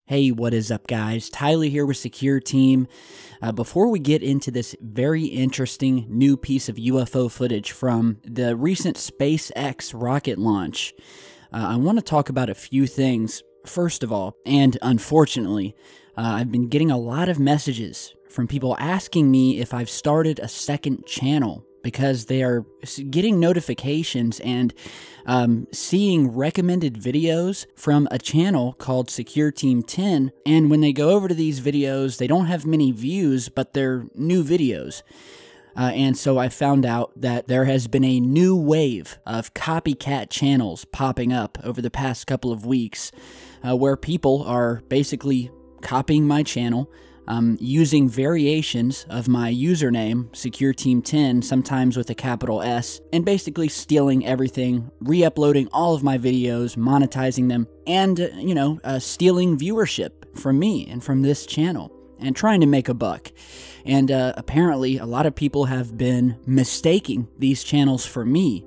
Hey, what is up, guys? Tyler here with Secureteam. Before we get into this very interesting new piece of UFO footage from the recent SpaceX rocket launch, I want to talk about a few things. First of all, and unfortunately, I've been getting a lot of messages from people asking me if I've started a second channel, because they are getting notifications and seeing recommended videos from a channel called Secureteam 10, and when they go over to these videos, they don't have many views, but they're new videos. And so I found out that there has been a new wave of copycat channels popping up over the past couple of weeks, where people are basically copying my channel, using variations of my username, Secureteam10, sometimes with a capital S, and basically stealing everything, re-uploading all of my videos, monetizing them, and, stealing viewership from me and from this channel, and trying to make a buck. And apparently, a lot of people have been mistaking these channels for me.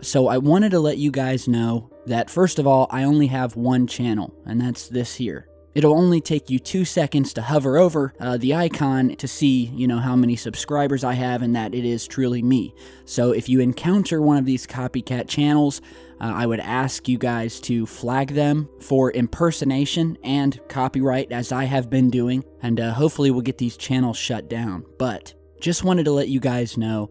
So I wanted to let you guys know that, first of all, I only have one channel, and that's this here. It'll only take you 2 seconds to hover over the icon to see, how many subscribers I have and that it is truly me. So if you encounter one of these copycat channels, I would ask you guys to flag them for impersonation and copyright, as I have been doing, and hopefully we'll get these channels shut down. But just wanted to let you guys know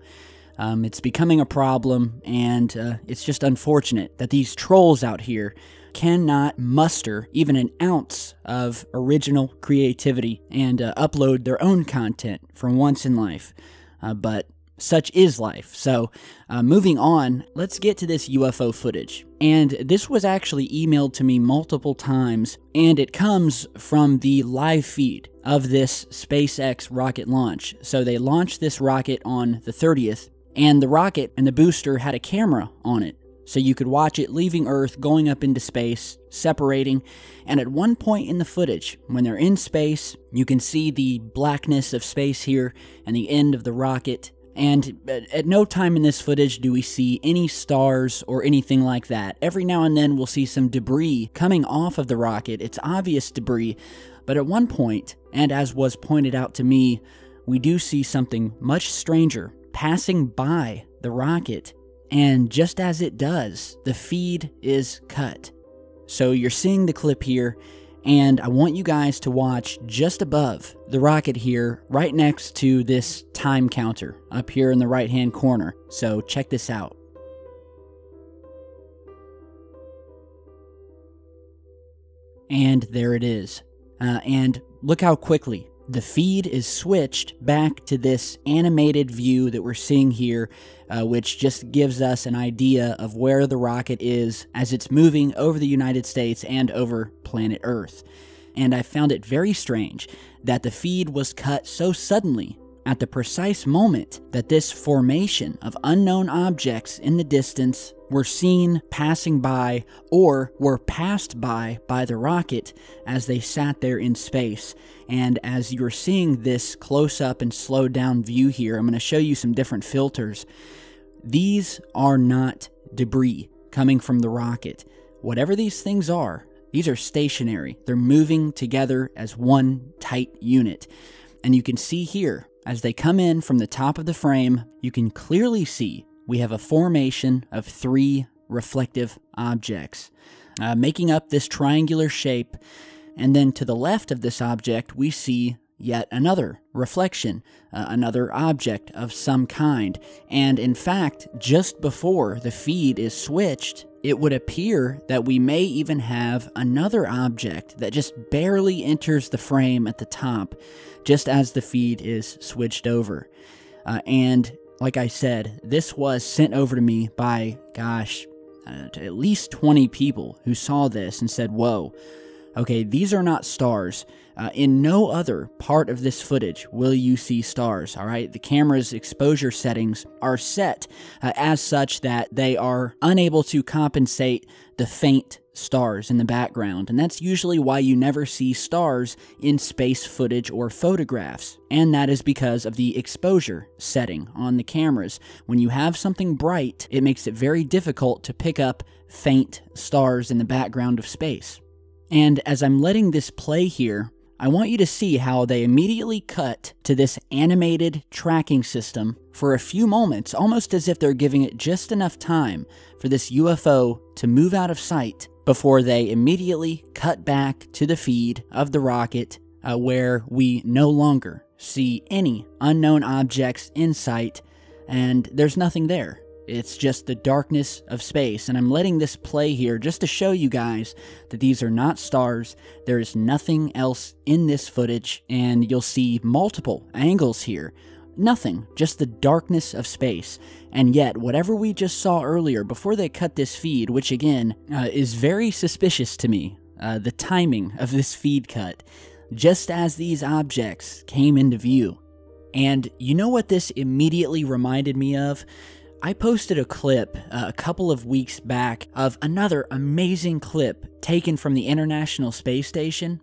it's becoming a problem, and it's just unfortunate that these trolls out here cannot muster even an ounce of original creativity and upload their own content for once in life. But such is life. So moving on, let's get to this UFO footage. And this was actually emailed to me multiple times, and it comes from the live feed of this SpaceX rocket launch. So they launched this rocket on the 30th, and the rocket and the booster had a camera on it. So you could watch it leaving Earth, going up into space, separating, and at one point in the footage, when they're in space, you can see the blackness of space here and the end of the rocket, and at no time in this footage do we see any stars or anything like that. Every now and then we'll see some debris coming off of the rocket. It's obvious debris, but at one point, and as was pointed out to me, we do see something much stranger passing by the rocket. And just as it does, the feed is cut. So you're seeing the clip here, and I want you guys to watch just above the rocket here, right next to this time counter up here in the right-hand corner. So check this out. And there it is. And look how quickly the feed is switched back to this animated view that we're seeing here, which just gives us an idea of where the rocket is as it's moving over the United States and over planet Earth. And I found it very strange that the feed was cut so suddenly at the precise moment that this formation of unknown objects in the distance were seen passing by or were passed by the rocket as they sat there in space. And as you're seeing this close-up and slowed-down view here, I'm going to show you some different filters. These are not debris coming from the rocket. Whatever these things are, these are stationary. They're moving together as one tight unit. And you can see here, as they come in from the top of the frame, you can clearly see we have a formation of 3 reflective objects, making up this triangular shape. And then to the left of this object, we see yet another reflection, another object of some kind. And in fact, just before the feed is switched, it would appear that we may even have another object that just barely enters the frame at the top, just as the feed is switched over. And like I said, this was sent over to me by, at least 20 people who saw this and said, whoa, okay, these are not stars. In no other part of this footage will you see stars, all right? The camera's exposure settings are set as such that they are unable to compensate the faint stars in the background, and that's usually why you never see stars in space footage or photographs, and that is because of the exposure setting on the cameras. When you have something bright, it makes it very difficult to pick up faint stars in the background of space. And as I'm letting this play here, I want you to see how they immediately cut to this animated tracking system for a few moments, almost as if they're giving it just enough time for this UFO to move out of sight before they immediately cut back to the feed of the rocket where we no longer see any unknown objects in sight, and there's nothing there. It's just the darkness of space, and I'm letting this play here just to show you guys that these are not stars. There is nothing else in this footage, and you'll see multiple angles here. Nothing, just the darkness of space. And yet, whatever we just saw earlier before they cut this feed, which again is very suspicious to me, the timing of this feed cut, just as these objects came into view. And you know what this immediately reminded me of? I posted a clip a couple of weeks back of another amazing clip taken from the International Space Station,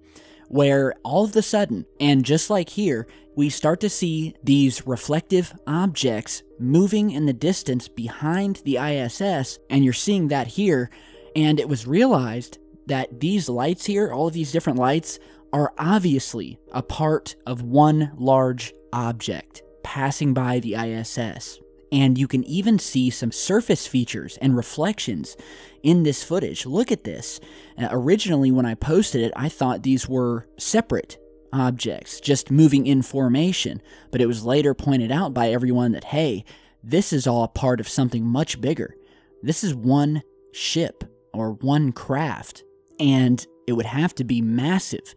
where all of a sudden, and just like here, we start to see these reflective objects moving in the distance behind the ISS, and you're seeing that here, and it was realized that these lights here, all of these different lights, are obviously a part of one large object passing by the ISS. And you can even see some surface features and reflections in this footage. Look at this. Originally, when I posted it, I thought these were separate objects, just moving in formation. But it was later pointed out by everyone that, hey, this is all part of something much bigger. This is one ship or one craft, and it would have to be massive.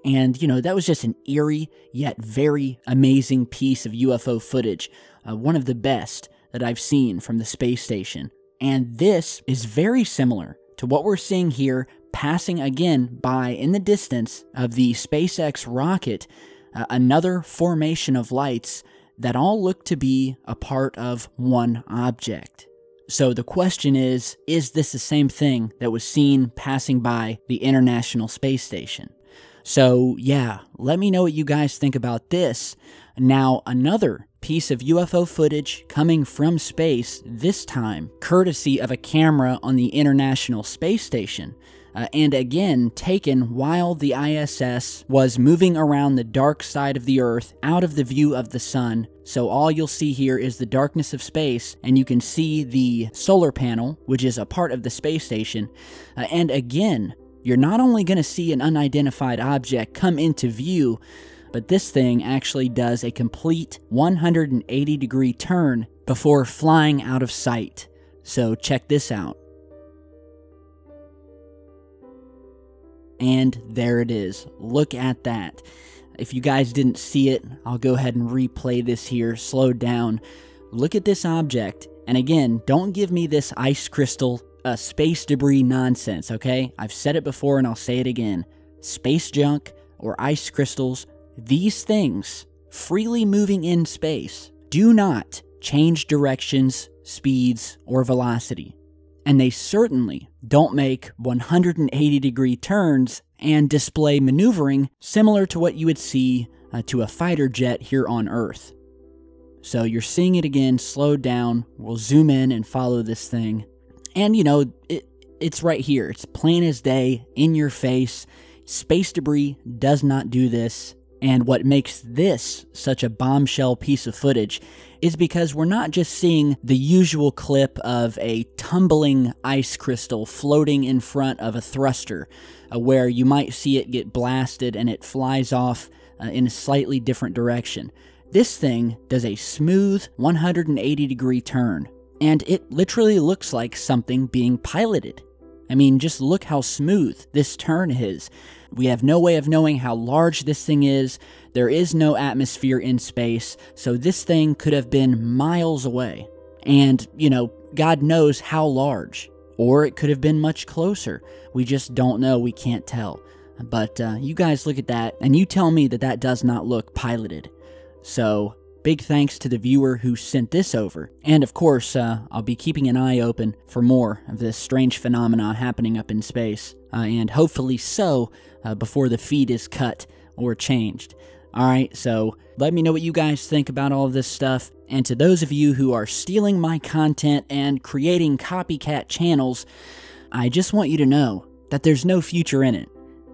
And, you know, that was just an eerie yet very amazing piece of UFO footage. One of the best that I've seen from the space station. And this is very similar to what we're seeing here passing again by in the distance of the SpaceX rocket, another formation of lights that all look to be a part of one object. So the question is this the same thing that was seen passing by the International Space Station? So yeah, let me know what you guys think about this. Now, another piece of UFO footage coming from space, this time courtesy of a camera on the International Space Station, and again taken while the ISS was moving around the dark side of the Earth out of the view of the sun. So all you'll see here is the darkness of space, and you can see the solar panel, which is a part of the space station, and again, you're not only going to see an unidentified object come into view, but this thing actually does a complete 180-degree turn before flying out of sight. So check this out. And there it is. Look at that. If you guys didn't see it, I'll go ahead and replay this here, slowed down. Look at this object. And again, don't give me this ice crystal, space debris nonsense, okay? I've said it before and I'll say it again. Space junk or ice crystals, these things, freely moving in space, do not change directions, speeds, or velocity. And they certainly don't make 180-degree turns and display maneuvering similar to what you would see to a fighter jet here on Earth. So you're seeing it again, slowed down. We'll zoom in and follow this thing. And, you know, it's right here. It's plain as day, in your face. Space debris does not do this. And what makes this such a bombshell piece of footage is because we're not just seeing the usual clip of a tumbling ice crystal floating in front of a thruster, where you might see it get blasted and it flies off in a slightly different direction. This thing does a smooth 180-degree turn, and it literally looks like something being piloted. I mean, just look how smooth this turn is. We have no way of knowing how large this thing is. There is no atmosphere in space, so this thing could have been miles away. And, you know, God knows how large. Or it could have been much closer. We just don't know. We can't tell. But you guys look at that, and you tell me that that does not look piloted. So, big thanks to the viewer who sent this over. And of course, I'll be keeping an eye open for more of this strange phenomena happening up in space. And hopefully so, before the feed is cut or changed. Alright, so let me know what you guys think about all of this stuff. And to those of you who are stealing my content and creating copycat channels, I just want you to know that there's no future in it.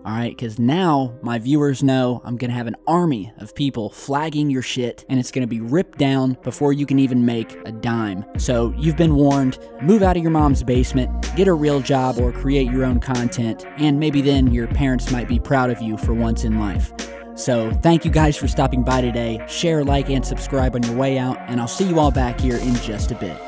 Alright, because now my viewers know I'm going to have an army of people flagging your shit, and it's going to be ripped down before you can even make a dime. So you've been warned. Move out of your mom's basement, get a real job, or create your own content, and maybe then your parents might be proud of you for once in life. So thank you guys for stopping by today. Share, like, and subscribe on your way out, and I'll see you all back here in just a bit.